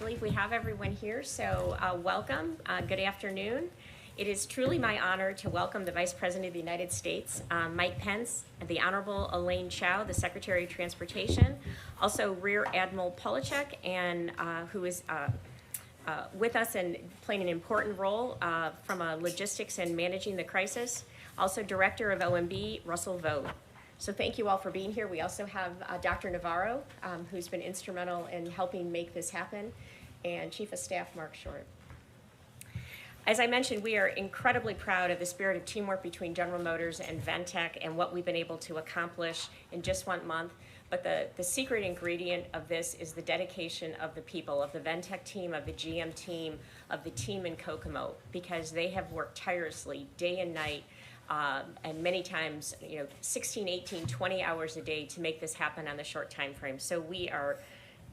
believe we have everyone here, so welcome. Good afternoon. It is truly my honor to welcome the Vice President of the United States, Mike Pence, and the Honorable Elaine Chao, the Secretary of Transportation, also Rear Admiral Polachek, and who is with us and playing an important role from logistics and managing the crisis. Also, Director of OMB, Russell Vogt. So thank you all for being here. We also have Dr. Navarro, who's been instrumental in helping make this happen, and Chief of Staff Mark Short. As I mentioned, we are incredibly proud of the spirit of teamwork between General Motors and Ventec and what we've been able to accomplish in just 1 month. But the secret ingredient of this is the dedication of the people, of the Ventec team, of the GM team, of the team in Kokomo, because they have worked tirelessly day and night, and many times, 16, 18, 20 hours a day to make this happen on the short time frame. So we are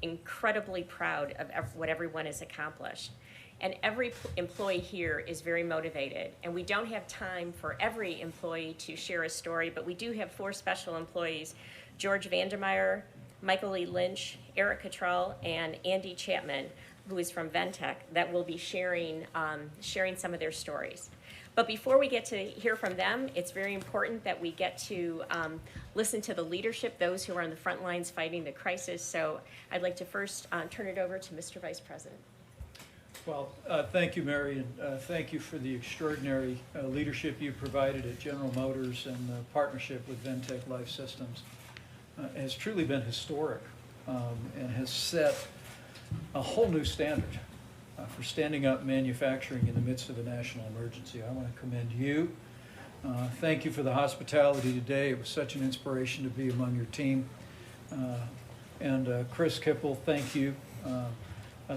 incredibly proud of what everyone has accomplished. And every employee here is very motivated. And we don't have time for every employee to share a story, but we do have 4 special employees: George Vandermeyer, Michael E. Lynch, Eric Cottrell, and Andy Chapman, who is from Ventec, that will be sharing some of their stories. But before we get to hear from them, it's very important that we get to listen to the leadership, those who are on the front lines fighting the crisis. So I'd like to first turn it over to Mr. Vice President. Well, thank you, Mary, and thank you for the extraordinary leadership you provided at General Motors, and the partnership with Ventec Life Systems has truly been historic and has set a whole new standard for standing up manufacturing in the midst of a national emergency. I want to commend you. Thank you for the hospitality today. It was such an inspiration to be among your team. And Chris Kipple, thank you.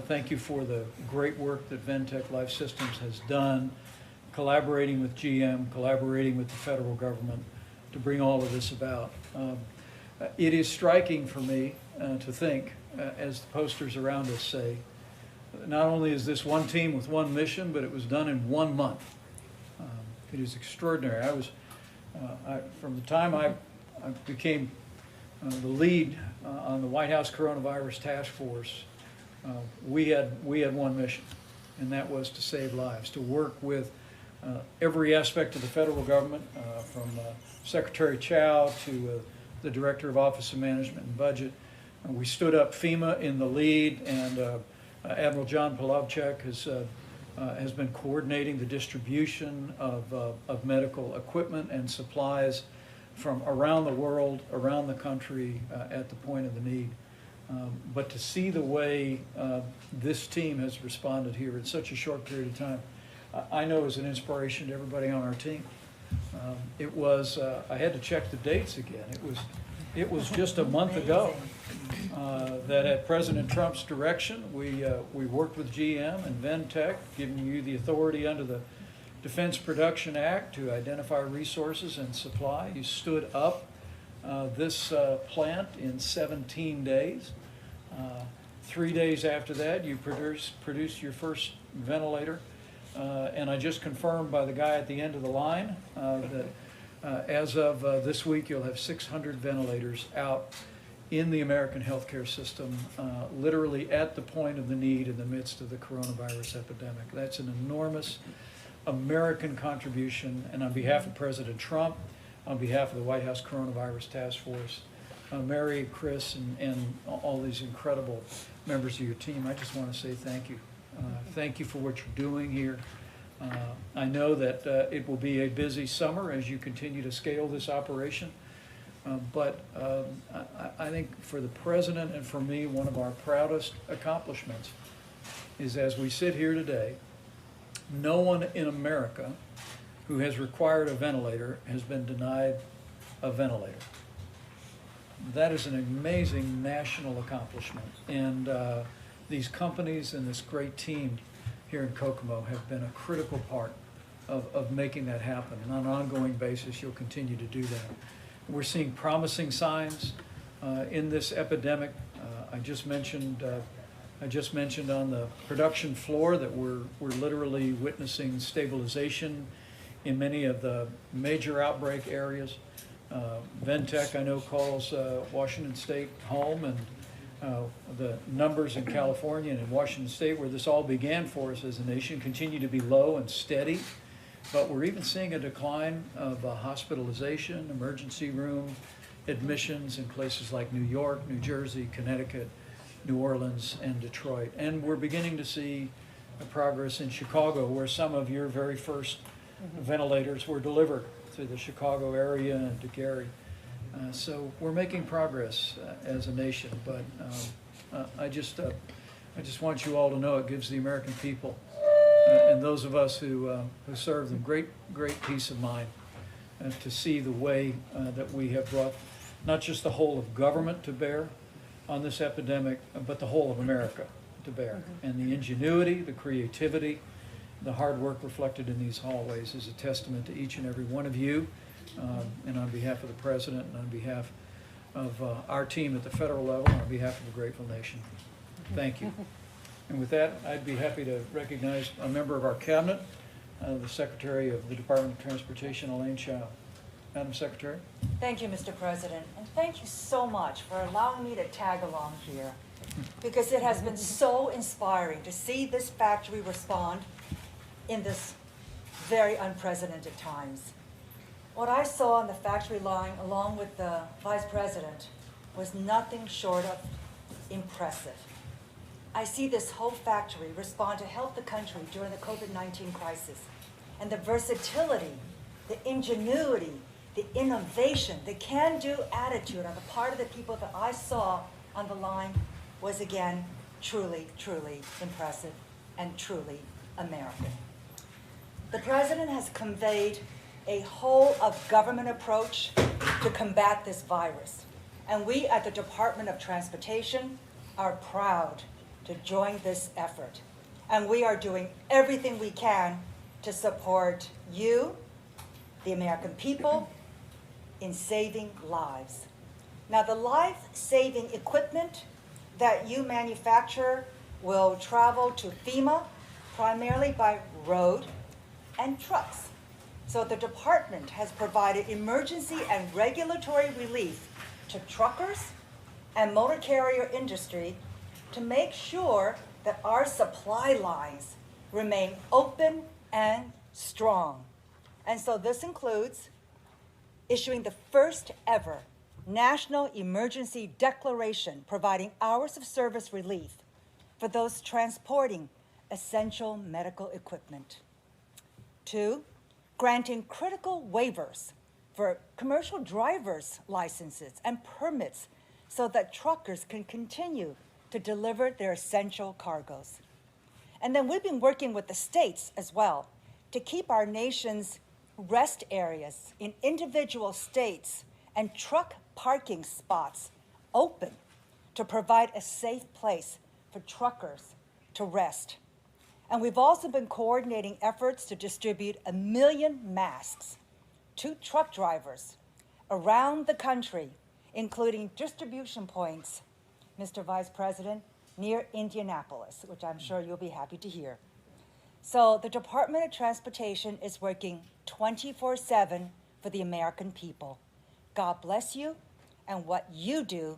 Thank you for the great work that Ventec Life Systems has done, collaborating with GM, collaborating with the federal government to bring all of this about. It is striking for me to think, as the posters around us say, not only is this one team with one mission, but it was done in 1 month. It is extraordinary. From the time I became the lead on the White House Coronavirus Task Force, we had one mission, and that was to save lives, to work with every aspect of the federal government, from Secretary Chao to the Director of Office of Management and Budget. We stood up FEMA in the lead, and Admiral John Polachek has been coordinating the distribution of medical equipment and supplies from around the world, around the country, at the point of the need. But to see the way this team has responded here in such a short period of time, I know is an inspiration to everybody on our team. It was, I had to check the dates again. It was just a month ago that at President Trump's direction, we worked with GM and Ventec, giving you the authority under the Defense Production Act to identify resources and supply. You stood up this plant in 17 days. 3 days after that, you produced your first ventilator. And I just confirmed by the guy at the end of the line that as of this week, you'll have 600 ventilators out in the American healthcare system, literally at the point of the need in the midst of the coronavirus epidemic. That's an enormous American contribution, and on behalf of President Trump, on behalf of the White House Coronavirus Task Force, Mary, Chris, and all these incredible members of your team, I just want to say thank you. Thank you for what you're doing here. I know that it will be a busy summer as you continue to scale this operation. But I think for the President and for me, one of our proudest accomplishments is, as we sit here today, no one in America who has required a ventilator has been denied a ventilator. That is an amazing national accomplishment. And these companies and this great team here in Kokomo have been a critical part of making that happen. And on an ongoing basis, you'll continue to do that. We're seeing promising signs in this epidemic. I just mentioned on the production floor that we're literally witnessing stabilization in many of the major outbreak areas. Ventec, I know, calls Washington State home, and The numbers in California and in Washington State, where this all began for us as a nation, continue to be low and steady. But we're even seeing a decline of hospitalization, emergency room admissions in places like New York, New Jersey, Connecticut, New Orleans, and Detroit. And we're beginning to see progress in Chicago, where some of your very first ventilators were delivered to the Chicago area and to Gary. So we're making progress as a nation, but I just want you all to know it gives the American people and those of us who serve them great peace of mind to see the way that we have brought not just the whole of government to bear on this epidemic, but the whole of America to bear. And the ingenuity, the creativity, the hard work reflected in these hallways is a testament to each and every one of you. And on behalf of the President and on behalf of our team at the federal level and on behalf of a grateful nation, thank you. And with that, I'd be happy to recognize a member of our cabinet, the Secretary of the Department of Transportation, Elaine Chao. Madam Secretary. Thank you, Mr. President, and thank you so much for allowing me to tag along here, because it has been so inspiring to see this factory respond in this very unprecedented times. What I saw on the factory line, along with the Vice President, was nothing short of impressive. I see this whole factory respond to help the country during the COVID-19 crisis, and the versatility, the ingenuity, the innovation, the can-do attitude on the part of the people that I saw on the line was, again, truly, truly impressive and truly American. The President has conveyed a whole of government approach to combat this virus. And we at the Department of Transportation are proud to join this effort. And we are doing everything we can to support you, the American people, in saving lives. Now, the life-saving equipment that you manufacture will travel to FEMA primarily by road and trucks. So the department has provided emergency and regulatory relief to truckers and motor carrier industry to make sure that our supply lines remain open and strong. And so this includes issuing the first ever national emergency declaration providing hours of service relief for those transporting essential medical equipment. 2, granting critical waivers for commercial driver's licenses and permits so that truckers can continue to deliver their essential cargoes. And then we've been working with the states as well to keep our nation's rest areas in individual states and truck parking spots open to provide a safe place for truckers to rest. And we've also been coordinating efforts to distribute 1 million masks to truck drivers around the country, including distribution points, Mr. Vice President, near Indianapolis, which I'm sure you'll be happy to hear. So the Department of Transportation is working 24/7 for the American people. God bless you and what you do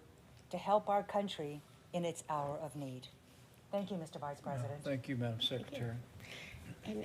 to help our country in its hour of need. Thank you, Mr. Vice President. Thank you, Madam Secretary.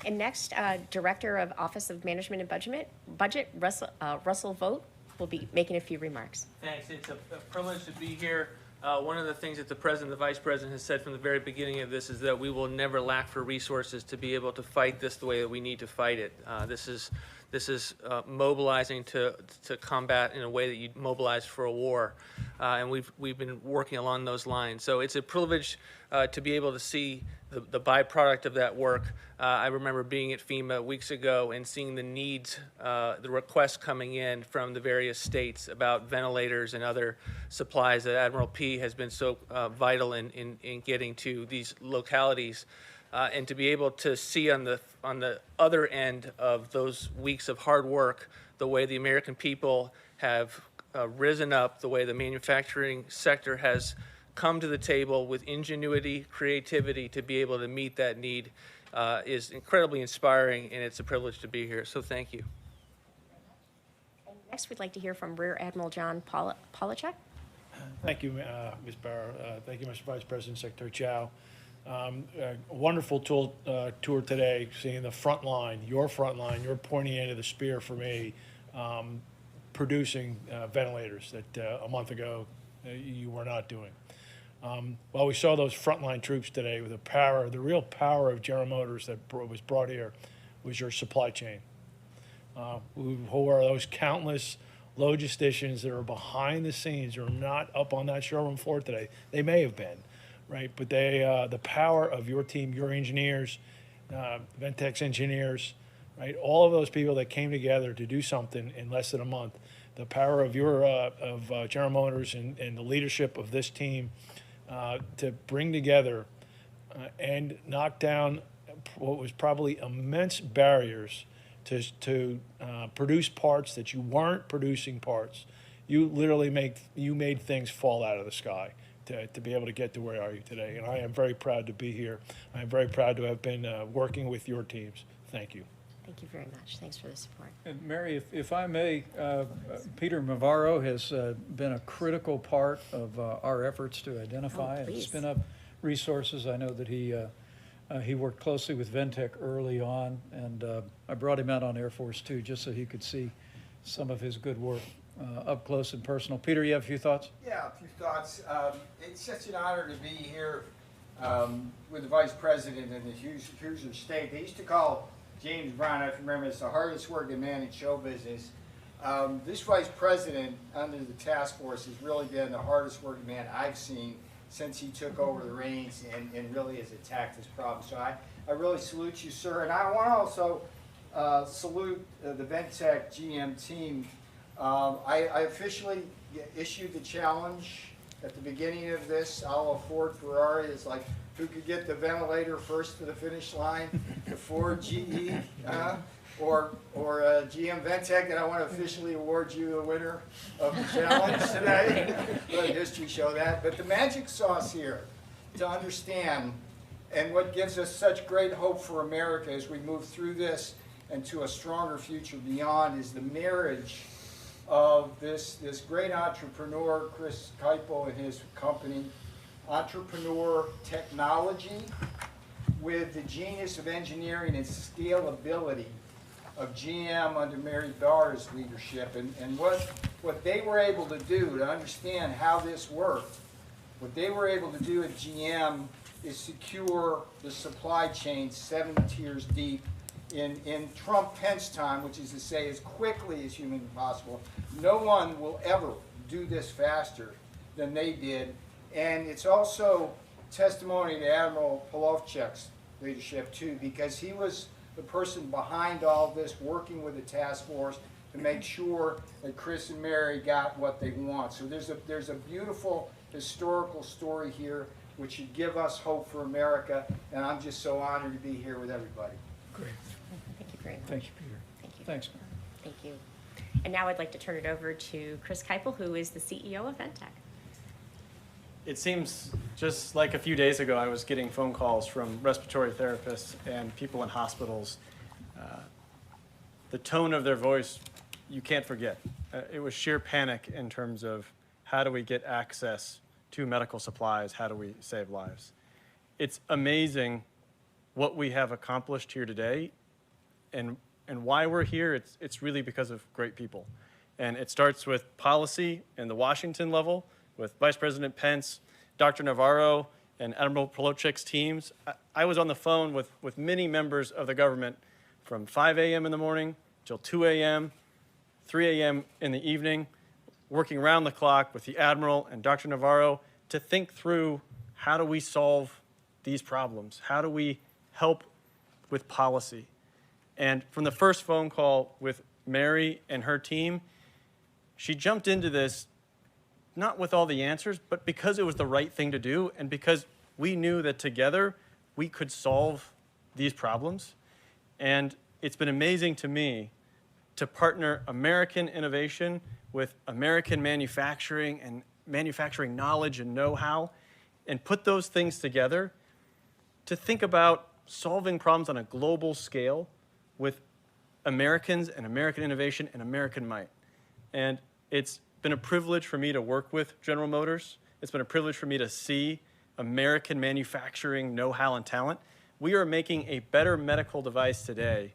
And next, Director of Office of Management and Budget, Russell Vogt, will be making a few remarks. Thanks. It's a privilege to be here. One of the things that the President and the Vice President has said from the very beginning of this is that we will never lack for resources to be able to fight this the way that we need to fight it. This is mobilizing to combat in a way that you mobilize for a war, and we've been working along those lines. So it's a privilege to be able to see the byproduct of that work. I remember being at FEMA weeks ago and seeing the needs, the requests coming in from the various states about ventilators and other supplies that Admiral P has been so vital in getting to these localities. And to be able to see on the other end of those weeks of hard work, the way the American people have risen up, the way the manufacturing sector has come to the table with ingenuity, creativity to be able to meet that need is incredibly inspiring, and it's a privilege to be here. So thank you. And next, we'd like to hear from Rear Admiral John Polachek. Thank you, Ms. Barrow. Thank you, Mr. Vice President, Secretary Chow. A wonderful tour today, seeing the front line, your pointy end of the spear for me, producing ventilators that a month ago you were not doing. While we saw those frontline troops today, with the real power of General Motors that was brought here was your supply chain. Who are those countless logisticians that are behind the scenes, are not up on that showroom floor today? They may have been, right? But the power of your team, your engineers, Ventec's engineers, right? All of those people that came together to do something in less than a month. The power of General Motors and the leadership of this team to bring together and knock down what was probably immense barriers to produce parts that you weren't producing parts. You literally made things fall out of the sky to be able to get to where are you today. And I am very proud to be here. I am very proud to have been working with your teams. Thank you. Thank you very much. Thanks for the support. And Mary, if I may, Peter Navarro has been a critical part of our efforts to identify and please. spin up resources. I know that he worked closely with Ventec early on, and I brought him out on Air Force 2 just so he could see some of his good work up close and personal. Peter, you have a few thoughts? Yeah, a few thoughts. It's such an honor to be here with the Vice President in the Hoosier State. They used to call James Brown, I remember, it's the hardest working man in show business. This Vice President under the task force has really been the hardest working man I've seen since he took over the reins and really has attacked this problem. So I really salute you, sir. And I want to also salute the Ventec GM team. I officially issued the challenge at the beginning of this. I'll Ford Ferrari is like, who could get the ventilator first to the finish line, the Ford, GE, or GM Ventec, and I want to officially award you the winner of the challenge today. Let history show that. But the magic sauce here to understand, and what gives us such great hope for America as we move through this and to a stronger future beyond, is the marriage of this great entrepreneur, Chris Keipel, and his company, entrepreneur technology, with the genius of engineering and scalability of GM under Mary Barr's leadership. And what they were able to do to understand how this worked, what they were able to do at GM is secure the supply chain 7 tiers deep in Trump-Pence time, which is to say as quickly as humanly possible. No one will ever do this faster than they did. And it's also testimony to Admiral Polovchek's leadership too, because he was the person behind all this, working with the task force to make sure that Chris and Mary got what they want. So there's a beautiful historical story here which should give us hope for America, and I'm just so honored to be here with everybody. Great. Thank you very much. Thank you, Peter. Thank you. Thanks, Mary. Thank you. And now I'd like to turn it over to Chris Keipel, who is the CEO of Ventec. It seems just like a few days ago I was getting phone calls from respiratory therapists and people in hospitals. The tone of their voice, you can't forget. It was sheer panic in terms of how do we get access to medical supplies, how do we save lives. It's amazing what we have accomplished here today, and why we're here. It's really because of great people. And it starts with policy in the Washington level, with Vice President Pence, Dr. Navarro, and Admiral Polovchek's teams. I was on the phone with many members of the government from 5 a.m. in the morning till 2 a.m., 3 a.m. in the evening, working around the clock with the Admiral and Dr. Navarro to think through how do we solve these problems? How do we help with policy? And from the first phone call with Mary and her team, she jumped into this not with all the answers, but because it was the right thing to do, and because we knew that together we could solve these problems. And it's been amazing to me to partner American innovation with American manufacturing and manufacturing knowledge and know-how, and put those things together to think about solving problems on a global scale with Americans and American innovation and American might. And it's been a privilege for me to work with General Motors. It's been a privilege for me to see American manufacturing know-how and talent. We are making a better medical device today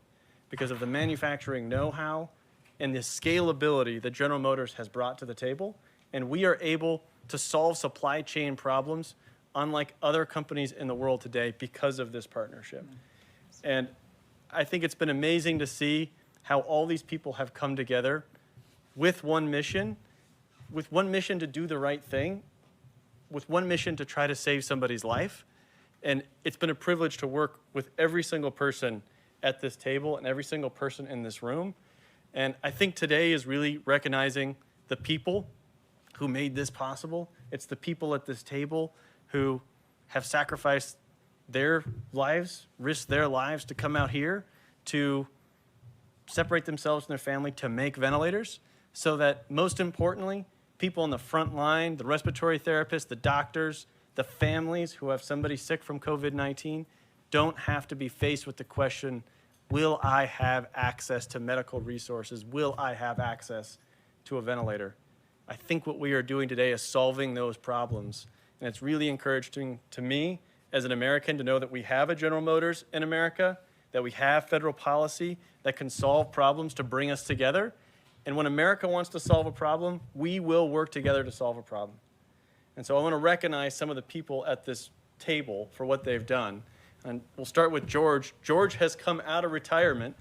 because of the manufacturing know-how and the scalability that General Motors has brought to the table. And we are able to solve supply chain problems unlike other companies in the world today because of this partnership. And I think it's been amazing to see how all these people have come together with one mission to do the right thing, with one mission to try to save somebody's life. And it's been a privilege to work with every single person at this table and every single person in this room. And I think today is really recognizing the people who made this possible. It's the people at this table who have sacrificed their lives, risked their lives to come out here to separate themselves from their family to make ventilators, so that, most importantly, people on the front line, the respiratory therapists, the doctors, the families who have somebody sick from COVID-19 don't have to be faced with the question, will I have access to medical resources? Will I have access to a ventilator? I think what we are doing today is solving those problems. And it's really encouraging to me as an American to know that we have a General Motors in America, that we have federal policy that can solve problems to bring us together. And when America wants to solve a problem, we will work together to solve a problem. And so I want to recognize some of the people at this table for what they've done. And we'll start with George. George has come out of retirement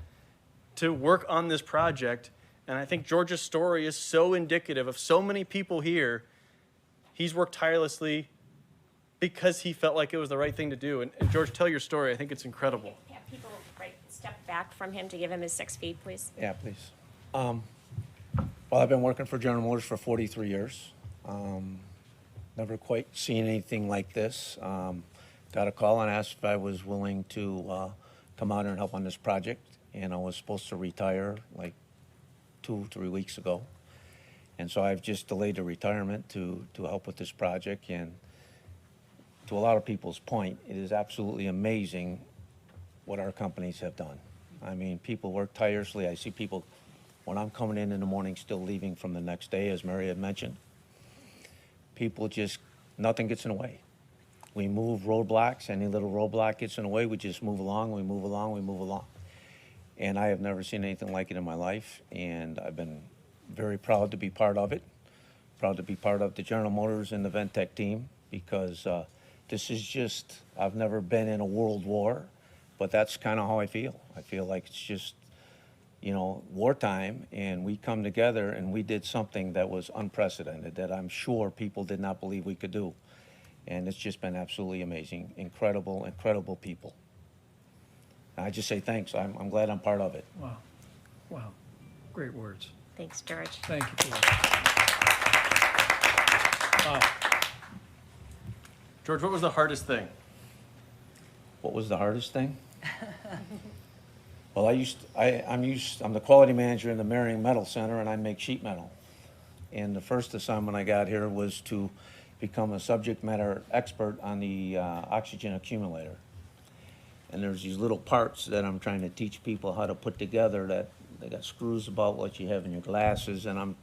to work on this project. And I think George's story is so indicative of so many people here. He's worked tirelessly because he felt like it was the right thing to do. And George, tell your story. I think it's incredible. Have people step back from him to give him his 6 feet, please. Yeah, please. Well, I've been working for General Motors for 43 years. Never quite seen anything like this. Got a call and asked if I was willing to come out and help on this project. And I was supposed to retire like 2-3 weeks ago. And so I've just delayed the retirement to help with this project. And to a lot of people's point, it is absolutely amazing what our companies have done. I mean, people work tirelessly. I see people, when I'm coming in the morning, still leaving from the next day, as Mary had mentioned. People just, nothing gets in the way. We move roadblocks. Any little roadblock gets in the way, we just move along, we move along, we move along. And I have never seen anything like it in my life, and I've been very proud to be part of it. Proud to be part of the General Motors and the Ventec team, because this is just, I've never been in a world war, but that's kind of how I feel. I feel like it's just, you know, wartime, and we come together and we did something that was unprecedented, that I'm sure people did not believe we could do. And it's just been absolutely amazing. Incredible, incredible people. I just say thanks. I'm glad I'm part of it. Wow. Wow. Great words. Thanks, George. Thank you for that. Wow. George, what was the hardest thing? What was the hardest thing? Well, I'm the quality manager in the Marion Metal Center, and I make sheet metal. And the first assignment I got here was to become a subject matter expert on the oxygen accumulator. And there's these little parts that I'm trying to teach people how to put together, that they got screws about what you have in your glasses, and I'm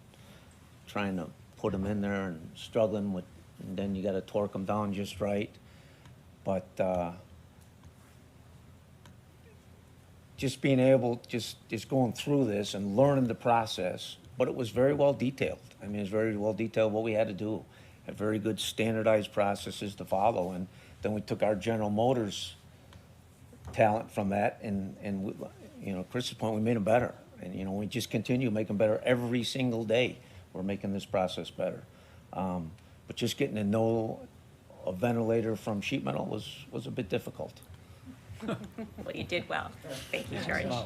trying to put them in there and struggling with, and then you got to torque them down just right. But just being able, just going through this and learning the process, but it was very well detailed. I mean, it's very well detailed what we had to do, have very good standardized processes to follow. And then we took our General Motors talent from that, and we, you know, Chris's point, we made them better. And, you know, we just continue to make them better every single day. We're making this process better. But just getting to know a ventilator from sheet metal was a bit difficult. Well, you did well. Thank you, George. Wow.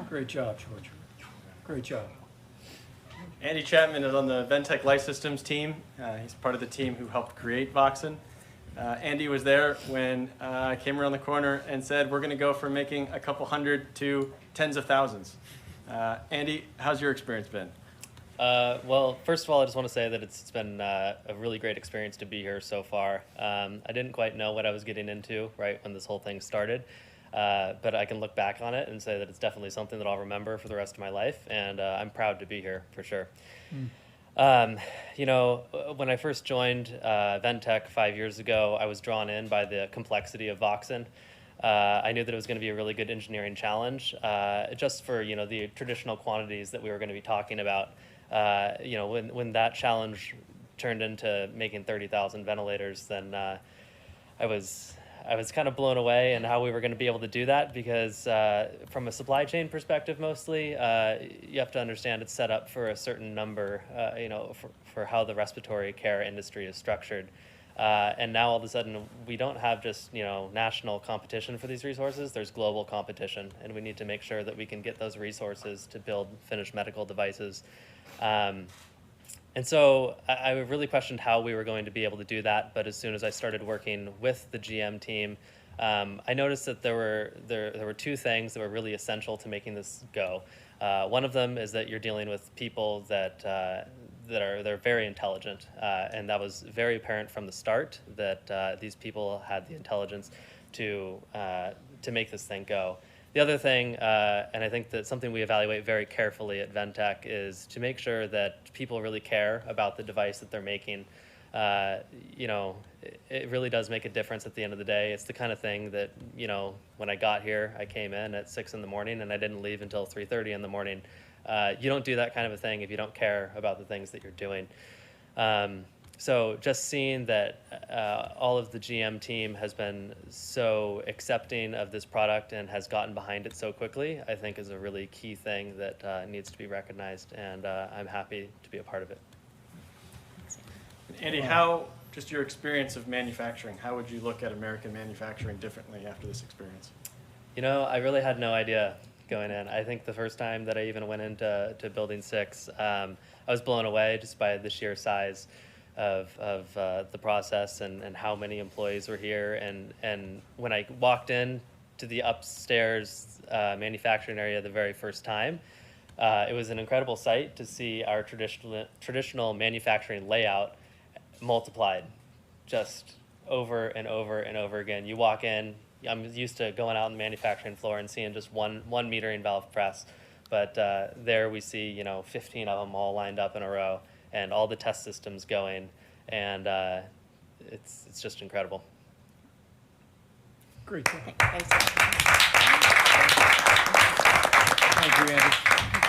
Great job, George. Great job. Andy Chapman is on the Ventec Life Systems team. He's part of the team who helped create Voxen. Andy was there when I came around the corner and said, we're going to go from making a couple hundred to tens of thousands. Andy, how's your experience been? Well, first of all, I just want to say that it's been a really great experience to be here so far. I didn't quite know what I was getting into right when this whole thing started, but I can look back on it and say that it's definitely something that I'll remember for the rest of my life, and I'm proud to be here for sure. You know, when I first joined Ventec 5 years ago, I was drawn in by the complexity of Voxen. I knew that it was going to be a really good engineering challenge, just for, you know, the traditional quantities that we were going to be talking about. You know, when that challenge turned into making 30,000 ventilators, then I was kind of blown away in how we were going to be able to do that, because from a supply chain perspective, mostly, you have to understand it's set up for a certain number, you know, for how the respiratory care industry is structured. And now all of a sudden we don't have just, you know, national competition for these resources, there's global competition, and we need to make sure that we can get those resources to build finished medical devices. And so I really questioned how we were going to be able to do that, but as soon as I started working with the GM team, I noticed that there were two things that were really essential to making this go. One of them is that you're dealing with people that they're very intelligent, and that was very apparent from the start that these people had the intelligence to make this thing go. The other thing, and I think that something we evaluate very carefully at Ventec, is to make sure that people really care about the device that they're making. You know, it really does make a difference at the end of the day. It's the kind of thing that, you know, when I got here, I came in at 6 in the morning and I didn't leave until 3:30 in the morning. You don't do that kind of a thing if you don't care about the things that you're doing. So just seeing that all of the GM team has been so accepting of this product and has gotten behind it so quickly, I think is a really key thing that needs to be recognized, and I'm happy to be a part of it. Andy, how, just your experience of manufacturing, how would you look at American manufacturing differently after this experience? You know, I really had no idea going in. I think the first time that I even went into Building 6, I was blown away just by the sheer size of the process and how many employees were here. And when I walked in to the upstairs manufacturing area the very first time, it was an incredible sight to see our traditional manufacturing layout multiplied just over and over and over again. You walk in, I'm used to going out on the manufacturing floor and seeing just one metering valve press, but there we see, you know, 15 of them all lined up in a row, and all the test systems going, and it's just incredible. Great job. Thanks. Thank you, Andy.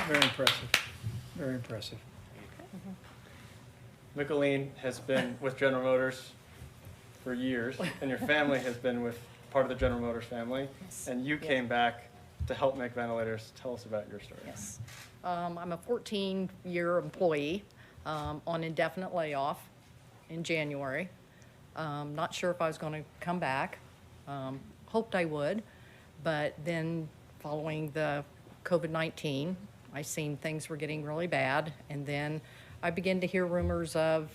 Very impressive. Very impressive. Micheline has been with General Motors for years, and your family has been with part of the General Motors family, and you came back to help make ventilators. Tell us about your story. Yes. I'm a 14-year employee on indefinite layoff in January. Not sure if I was going to come back. Hoped I would, but then following the COVID-19, I seen things were getting really bad, and then I began to hear rumors of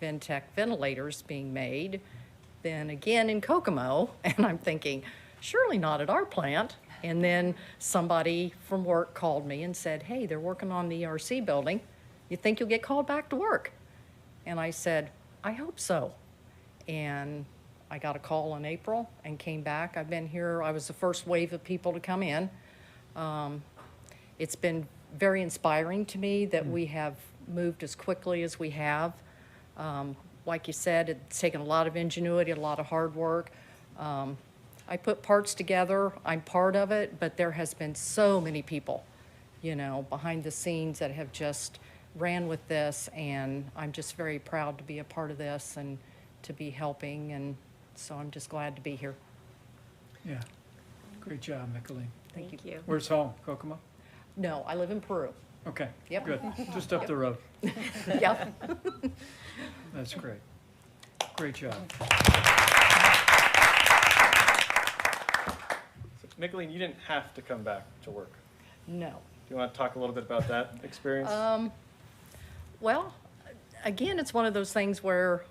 Ventec ventilators being made, then again in Kokomo, and I'm thinking, surely not at our plant. And then somebody from work called me and said, hey, they're working on the ERC building. You think you'll get called back to work? And I said, I hope so. And I got a call in April and came back. I've been here, I was the first wave of people to come in. It's been very inspiring to me that we have moved as quickly as we have. Like you said, it's taken a lot of ingenuity, a lot of hard work. I put parts together, I'm part of it, but there has been so many people, you know, behind the scenes that have just ran with this, and I'm just very proud to be a part of this and to be helping, and so I'm just glad to be here. Yeah. Great job, Micheline. Thank you. Where's home? Kokomo? No, I live in Peru. Okay. Yep. Good. Just up the road. Yep. That's great. Great job. So, Micheline, you didn't have to come back to work. No. Do you want to talk a little bit about that experience? Well, again, it's one of those things where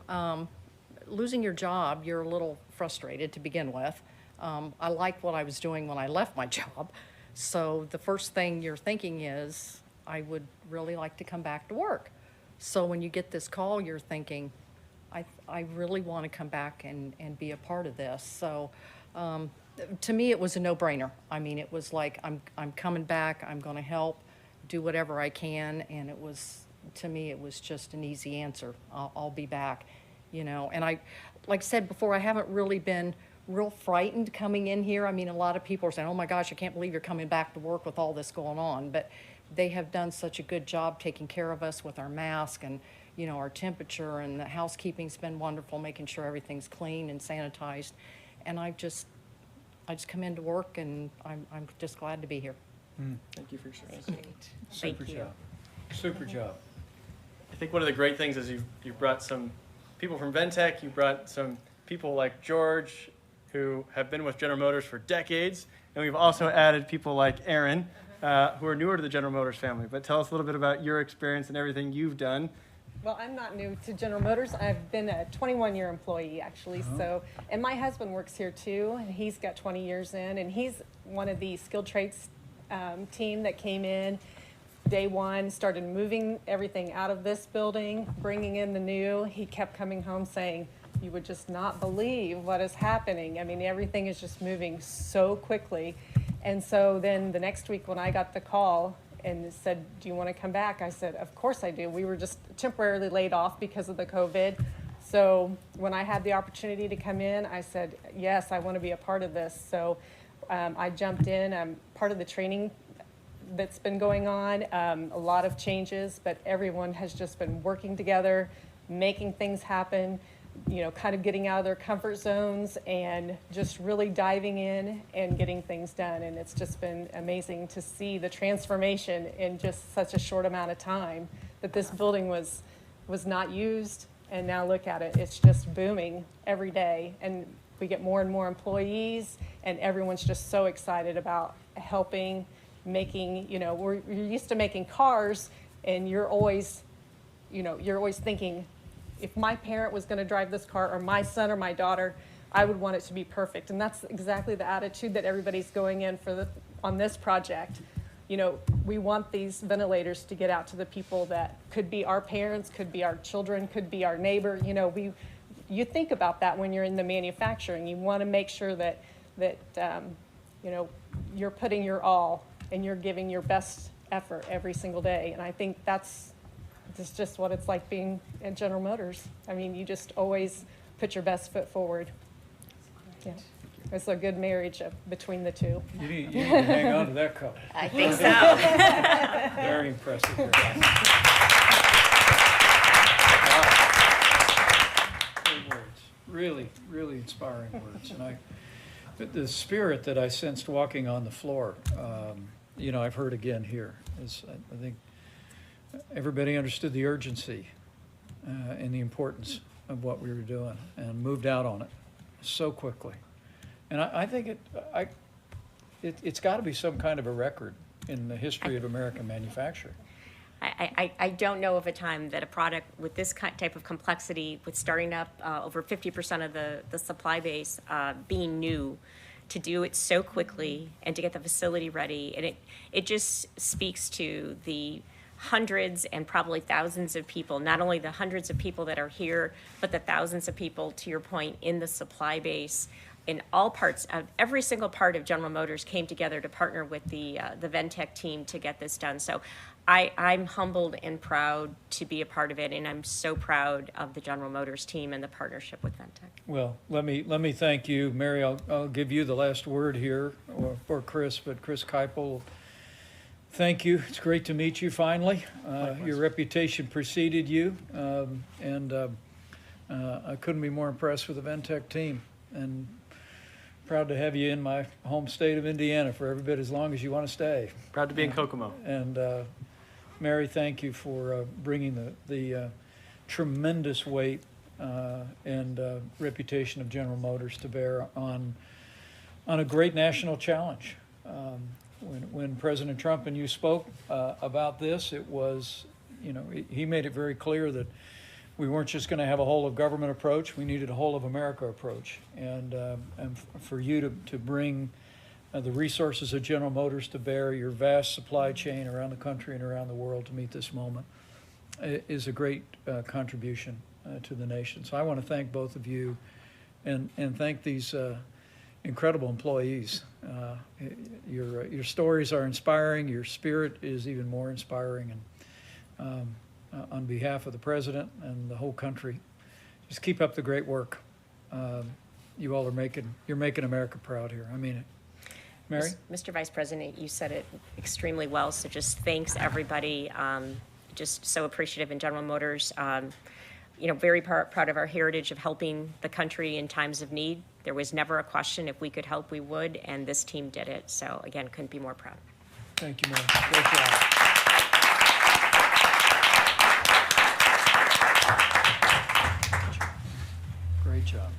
losing your job, you're a little frustrated to begin with. I liked what I was doing when I left my job. So the first thing you're thinking is, I would really like to come back to work. So when you get this call, you're thinking, I really want to come back and be a part of this. So to me, it was a no-brainer. I mean, it was like, I'm coming back, I'm going to help, do whatever I can, and it was to me, it was just an easy answer. I'll be back, you know. And I, like I said before, I haven't really been real frightened coming in here. I mean, a lot of people are saying, oh my gosh, I can't believe you're coming back to work with all this going on. But they have done such a good job taking care of us with our mask and, you know, our temperature, and the housekeeping's been wonderful, making sure everything's clean and sanitized. And I just come into work, and I'm just glad to be here. Thank you for your service. Super Thank you. job. Super job. I think one of the great things is you brought some people from Ventec, you brought some people like George who have been with General Motors for decades, and we've also added people like Aaron who are newer to the General Motors family. But tell us a little bit about your experience and everything you've done. Well, I'm not new to General Motors. I've been a 21-year employee, actually. So, and my husband works here too, and he's got 20 years in, and he's one of the skilled trades team that came in day one, started moving everything out of this building, bringing in the new. He kept coming home saying, you would just not believe what is happening. I mean, everything is just moving so quickly. And so then the next week when I got the call and said, do you want to come back? I said, of course I do. We were just temporarily laid off because of the COVID. So when I had the opportunity to come in, I said, yes, I want to be a part of this. So I jumped in. I'm part of the training that's been going on, a lot of changes, but everyone has just been working together, making things happen, you know, kind of getting out of their comfort zones and just really diving in and getting things done. And it's just been amazing to see the transformation in just such a short amount of time, that this building was not used, and now look at it, it's just booming every day. And we get more and more employees, and everyone's just so excited about helping, making, you know, you're used to making cars, and you're always thinking, if my parent was going to drive this car, or my son or my daughter, I would want it to be perfect. And that's exactly the attitude that everybody's going in for on this project. You know, we want these ventilators to get out to the people that could be our parents, could be our children, could be our neighbor. You know, you think about that when you're in the manufacturing. You want to make sure that you know, you're putting your all and you're giving your best effort every single day. And I think that's just what it's like being at General Motors. I mean, you just always put your best foot forward. Yeah. It's a good marriage between the two. You need to hang on to that couple. I think so. Very impressive. Great words. Really, really inspiring words. And the spirit that I sensed walking on the floor, you know, I've heard again here. I think everybody understood the urgency and the importance of what we were doing, and moved out on it so quickly. And I think it's got to be some kind of a record in the history of American manufacturing. I don't know of a time that a product with this type of complexity, with starting up over 50% of the supply base being new, to do it so quickly and to get the facility ready. And it just speaks to the hundreds and probably thousands of people, not only the hundreds of people that are here, but the thousands of people, to your point, in the supply base. In all parts of every single part of General Motors came together to partner with the Ventec team to get this done. So I'm humbled and proud to be a part of it, and I'm so proud of the General Motors team and the partnership with Ventec. Well, let me thank you, Mary. I'll give you the last word here, or Chris, but Chris Keipel, thank you. It's great to meet you finally. Your reputation preceded you, and I couldn't be more impressed with the Ventec team. And proud to have you in my home state of Indiana for every bit as long as you want to stay. Proud to be in Kokomo. And Mary, thank you for bringing the tremendous weight and reputation of General Motors to bear on a great national challenge. When President Trump and you spoke about this, it was, you know, he made it very clear that we weren't just going to have a whole of government approach. We needed a whole of America approach. And for you to bring the resources of General Motors to bear, your vast supply chain around the country and around the world to meet this moment, is a great contribution to the nation. So I want to thank both of you and thank these incredible employees. Your stories are inspiring. Your spirit is even more inspiring. And on behalf of the president and the whole country. Just keep up the great work. You all are you're making America proud here. I mean it. Mary? Mr. Vice President, you said it extremely well, so just thanks everybody. Just so appreciative in General Motors. Very proud of our heritage of helping the country in times of need. There was never a question if we could help, we would, and this team did it. So again, couldn't be more proud. Thank you, Mary. Great job. Great job.